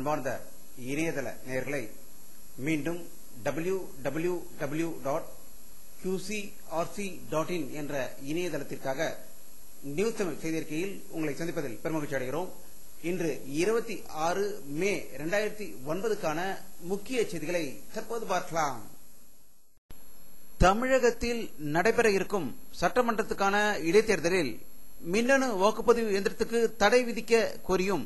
அன்பார்ந்த இணையதள நேயர்களை மீண்டும் www.qcrc.in என்ற இணையதளத்திற்காக நியூஸ் தமிழ் செய்தியறிக்கையில் உங்களை சந்திப்பதில் பெருமகிழ்ச்சி அடைகிறோம். இன்று 26 மே 2009க்கான முக்கிய செய்திகளை தற்போது பார்க்கலாம். தமிழகத்தில் நடைபெற இருக்கும் சட்டமன்றத்துக்கான இடைத்தேர்தலில் மின்னணு வாக்குப்பதிவு இயந்திரத்துக்கு தடை விதிக்க கோரியும்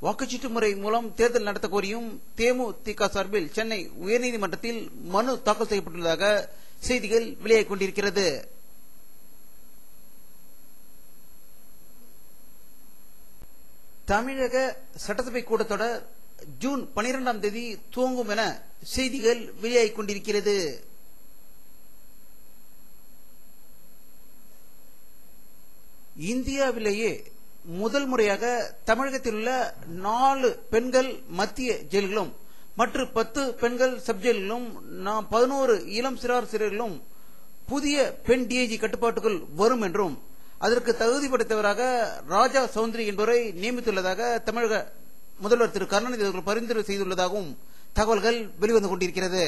வாக்குச்சீட்டு முறை மூலம் தேர்தல் நடத்த கோரியும் தேமுதிக சார்பில் சென்னை உயர்நீதிமன்றத்தில் மனு தாக்கல் செய்யப்பட்டுள்ளதாக செய்திகள் வெளியாகிக் கொண்டிருக்கிறது. தமிழக சட்டசபை கூட்டத்தொடர் ஜூன் 12ஆம் தேதி துவங்கும் என செய்திகள் வெளியாகிக் கொண்டிருக்கிறது. இந்தியாவிலேயே முதல் முறையாக தமிழகத்தில் உள்ள 4 பெண்கள் மத்திய ஜெயில்களும் மற்ற 10 பெண்கள் சப் ஜெயில்களும் 11 இளம் சிறார் சிறைகளும் புதிய பெண் டிஐஜி கட்டுப்பாட்டுக்குள் வரும் என்றும் அதற்கு தகுதி படைத்தவராக ராஜா சௌத்ரி என்பவரை நியமித்துள்ளதாக தமிழக முதல்வர் திரு கருணாநிதி அவர்கள் பரிந்துரை செய்துள்ளதாகவும் தகவல்கள் வெளிவந்து கொண்டிருக்கிறது.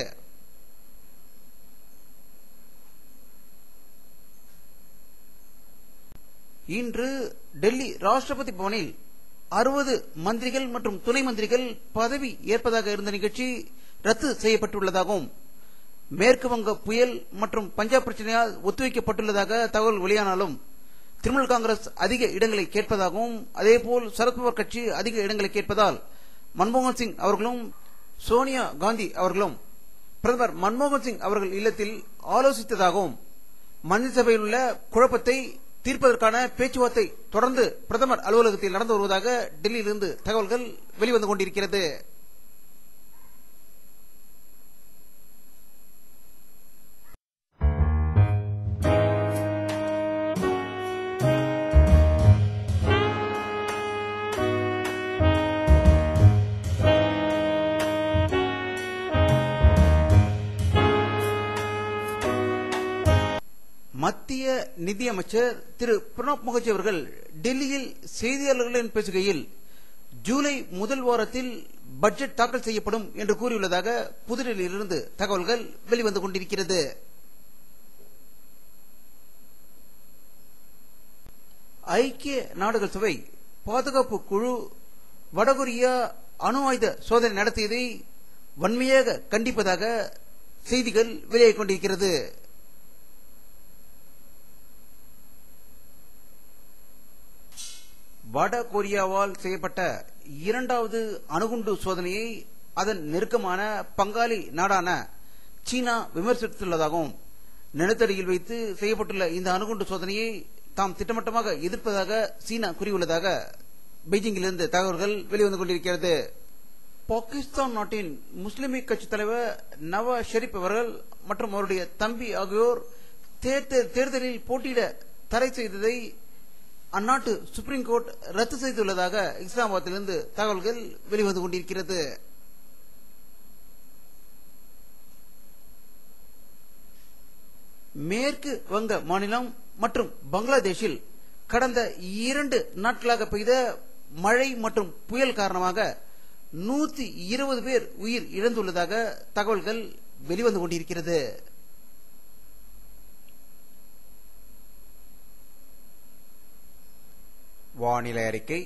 இன்று டெல்லி ராஷ்டிரபதி பவனில் 60 மந்திரிகள் மற்றும் துணை மந்திரிகள் பதவி ஏற்பதாக இருந்த நிகழ்ச்சி ரத்து செய்யப்பட்டுள்ளதாகவும் மேற்கு வங்க புயல் மற்றும் பஞ்சாப் பிரச்சனையால் ஒத்திவைக்கப்பட்டுள்ளதாக தகவல் வெளியானாலும் திரிணாமுல் காங்கிரஸ் அதிக இடங்களை கேட்பதாகவும் அதேபோல் சரத்பவார் கட்சி அதிக இடங்களை கேட்பதால் மன்மோகன் சிங் அவர்களும் சோனியா காந்தி அவர்களும் பிரதமர் மன்மோகன் சிங் அவர்கள் இல்லத்தில் ஆலோசித்ததாகவும் மந்திரி சபையில் உள்ள குழப்பத்தை தீர்ப்பதற்கான பேச்சுவார்த்தை தொடர்ந்து பிரதமர் அலுவலகத்தில் நடந்து வருவதாக டெல்லியிலிருந்து தகவல்கள் வெளிவந்து கொண்டிருக்கிறது. மத்திய நிதியமைச்சர் திரு பிரணாப் முகர்ஜி அவர்கள் டெல்லியில் செய்தியாளர்களிடம் பேசுகையில் ஜூலை முதல் வாரத்தில் பட்ஜெட் தாக்கல் செய்யப்படும் என்று கூறியுள்ளதாக புதுடெல்லியிலிருந்து தகவல்கள் வெளிவந்து கொண்டிருக்கிறது. ஐக்கிய நாடுகள் சபை பாதுகாப்பு குழு வடகொரியா அணு ஆயுத சோதனை நடத்தியதை வன்மையாக கண்டிப்பதாக செய்திகள் வெளியாகிக் கொண்டிருக்கிறது. வட கொரியாவால் செய்யப்பட்ட 2வது அணுகுண்டு சோதனையை அதன் நெருக்கமான பங்காளி நாடான சீனா விமர்சித்துள்ளதாகவும் நிலத்தடியில் வைத்து செய்யப்பட்டுள்ள இந்த அணுகுண்டு சோதனையை தாம் திட்டவட்டமாக எதிர்ப்பதாக சீனா கூறியுள்ளதாக பெய்ஜிங்கிலிருந்து தகவல்கள் வெளிவந்து கொண்டிருக்கிறது. பாகிஸ்தான் நாட்டின் முஸ்லிம் லீக் கட்சி தலைவர் நவாஸ் ஷெரீப் அவர்கள் மற்றும் அவருடைய தம்பி ஆகியோர் தேர்தலில் போட்டியிட தடை செய்ததை அந்நாட்டு சுப்ரீம் கோர்ட் ரத்து செய்துள்ளதாக இஸ்லாமாபாத்திலிருந்து தகவல்கள் வெளிவந்து கொண்டிருக்கிறது. மேற்கு வங்க மாநிலம் மற்றும் பங்களாதேஷில் கடந்த 2 நாட்களாக பெய்த மழை மற்றும் புயல் காரணமாக 120 பேர் உயிர் இழந்துள்ளதாக தகவல்கள் வெளிவந்து கொண்டிருக்கிறது. வானிலை அறிக்கை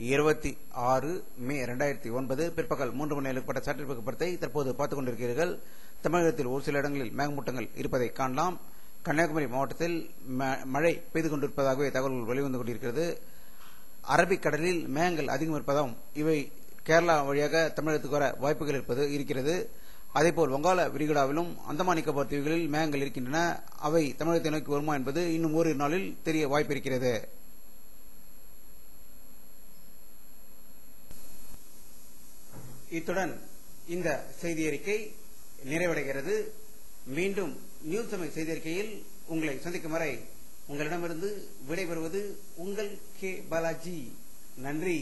26 மே 2009 பிற்பகல் 3 மணி நேரப்பட்ட சட்டத்திற்கு படத்தை தற்போது பார்த்துக் கொண்டிருக்கிறீர்கள். தமிழகத்தில் ஒரு சில இடங்களில் மேகமூட்டங்கள் இருப்பதை காணலாம். கன்னியாகுமரி மாவட்டத்தில் மழை பெய்து கொண்டிருப்பதாகவே தகவல்கள் வெளிவந்து கொண்டிருக்கிறது. அரபிக்கடலில் மேகங்கள் அதிகம் இருப்பதாகவும் இவை கேரளா வழியாக தமிழகத்துக்கு வர வாய்ப்புகள் இருக்கிறது. அதேபோல் வங்காள விரிகுடாவிலும் அந்தமான் நிக்கோபார் தீவுகளில் மேகங்கள் இருக்கின்றன. அவை தமிழகத்தை நோக்கி வருமா என்பது இன்னும் ஒரு நாளில் தெரிய வாய்ப்பிருக்கிறது. இத்துடன் இந்த செய்தி அறிக்கை நிறைவடைகிறது. மீண்டும் நியூஸ் தமிழ் செய்தி அறிக்கையில் உங்களை சந்திக்கும் வரை உங்களிடமிருந்து விடைபெறுவது உங்கள் கே பாலாஜி. நன்றி.